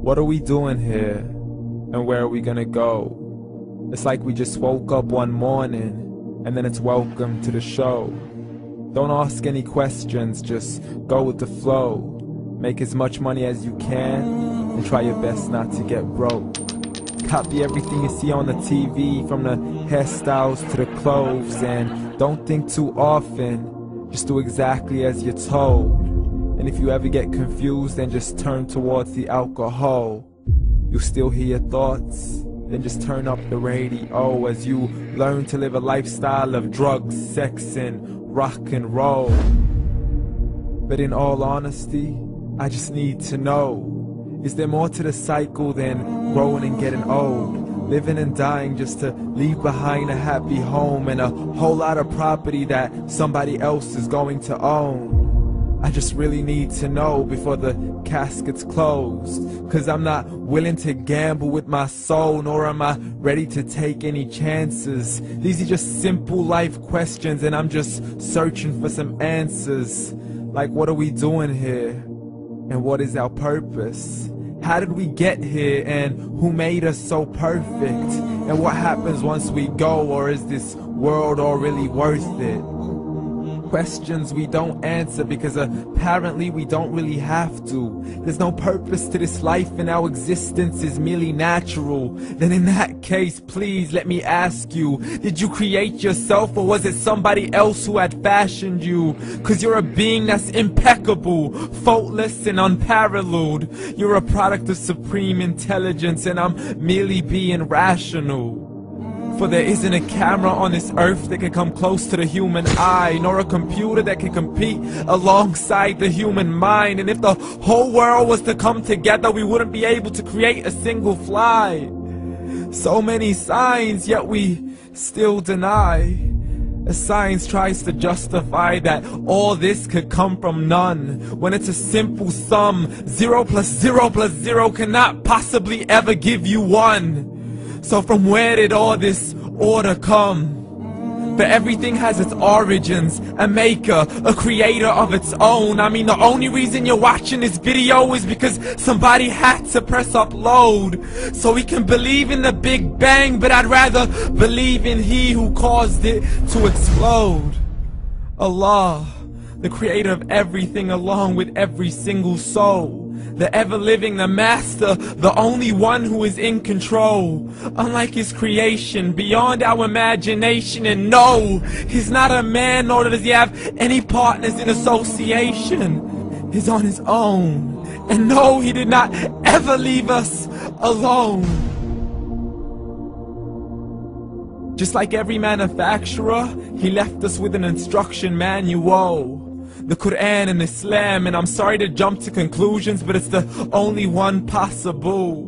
What are we doing here? And where are we gonna go? It's like we just woke up one morning, and then it's welcome to the show. Don't ask any questions, just go with the flow. Make as much money as you can, and try your best not to get broke. Copy everything you see on the TV, from the hairstyles to the clothes, and don't think too often, just do exactly as you're told. And if you ever get confused, then just turn towards the alcohol. You'll still hear your thoughts, then just turn up the radio as you learn to live a lifestyle of drugs, sex, and rock and roll. But in all honesty, I just need to know, is there more to the cycle than growing and getting old? Living and dying just to leave behind a happy home and a whole lot of property that somebody else is going to own. I just really need to know before the casket's closed, 'cause I'm not willing to gamble with my soul, nor am I ready to take any chances. These are just simple life questions, and I'm just searching for some answers. Like, what are we doing here? And what is our purpose? How did we get here, and who made us so perfect? And what happens once we go, or is this world all really worth it? Questions we don't answer because apparently we don't really have to. There's no purpose to this life and our existence is merely natural. Then in that case, please let me ask you, did you create yourself, or was it somebody else who had fashioned you? 'Cause you're a being that's impeccable, faultless and unparalleled. You're a product of supreme intelligence, and I'm merely being rational. For there isn't a camera on this earth that can come close to the human eye, nor a computer that can compete alongside the human mind. And if the whole world was to come together, we wouldn't be able to create a single fly. So many signs, yet we still deny. As science tries to justify that all this could come from none, when it's a simple sum. 0 plus 0 plus 0 cannot possibly ever give you 1. So from where did all this order come? For everything has its origins, a maker, a creator of its own. I mean, the only reason you're watching this video is because somebody had to press upload. So we can believe in the Big Bang, but I'd rather believe in He who caused it to explode. Allah, the creator of everything, along with every single soul. The ever-living, the master, the only one who is in control. Unlike his creation, beyond our imagination. And no, he's not a man, nor does he have any partners in association. He's on his own. And no, he did not ever leave us alone. Just like every manufacturer, he left us with an instruction manual. The Quran and Islam, and I'm sorry to jump to conclusions, but it's the only one possible.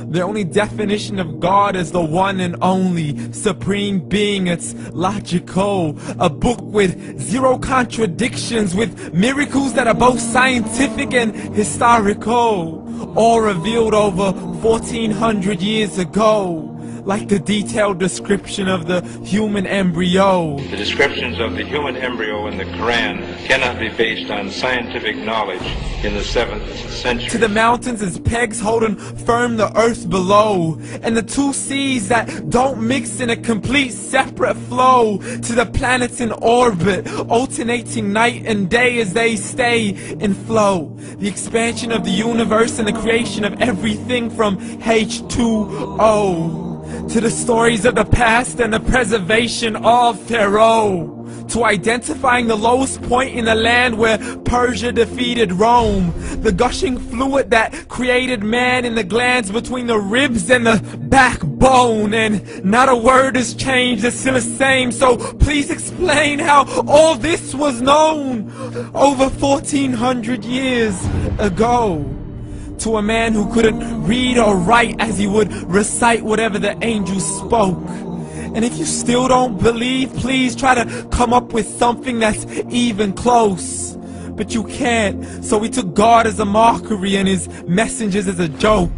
The only definition of God is the one and only supreme being. It's logical, a book with 0 contradictions, with miracles that are both scientific and historical, all revealed over 1400 years ago. Like the detailed description of the human embryo. The descriptions of the human embryo in the Quran cannot be based on scientific knowledge in the 7th century. To the mountains as pegs holding firm the earth below, and the 2 seas that don't mix in a complete separate flow. To the planets in orbit, alternating night and day as they stay in flow. The expansion of the universe and the creation of everything from H2O. To the stories of the past and the preservation of Pharaoh. To identifying the lowest point in the land where Persia defeated Rome. The gushing fluid that created man in the glands between the ribs and the backbone. And not a word has changed, it's still the same. So please explain how all this was known over 1400 years ago. To a man who couldn't read or write, as he would recite whatever the angels spoke. And if you still don't believe, please try to come up with something that's even close. But you can't, so we took God as a mockery and his messengers as a joke.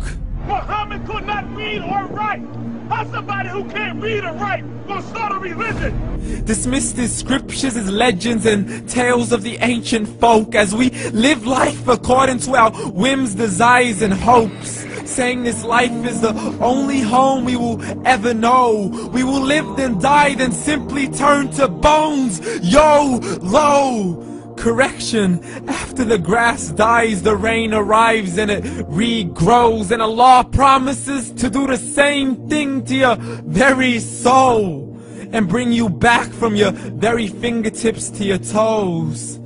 Muhammad could not read or write. How's somebody who can't read or write gonna start a religion? Dismissed his scriptures as legends and tales of the ancient folk, as we live life according to our whims, desires, and hopes. saying this life is the only home we will ever know. We will live then die, then simply turn to bones. YOLO! Correction, after the grass dies, the rain arrives and it regrows, and Allah promises to do the same thing to your very soul and bring you back from your very fingertips to your toes,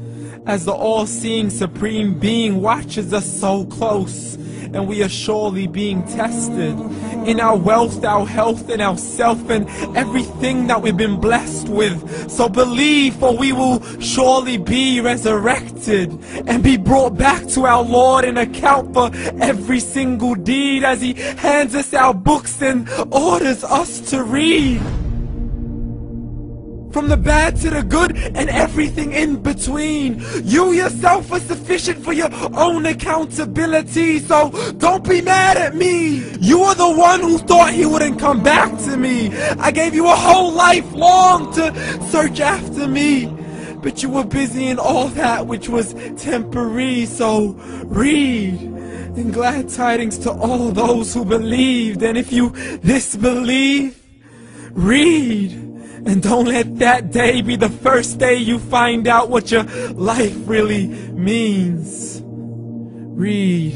as the all-seeing supreme being watches us so close, and we are surely being tested in our wealth, our health, and our self, and everything that we've been blessed with. So believe, for we will surely be resurrected and be brought back to our Lord and account for every single deed, as He hands us our books and orders us to read. From the bad to the good and everything in between. You yourself are sufficient for your own accountability, so don't be mad at me. You are the one who thought He wouldn't come back to me. I gave you a whole life long to search after me, but you were busy in all that which was temporary. So read, and glad tidings to all those who believed. And if you disbelieve, read. And don't let that day be the first day you find out what your life really means. Read.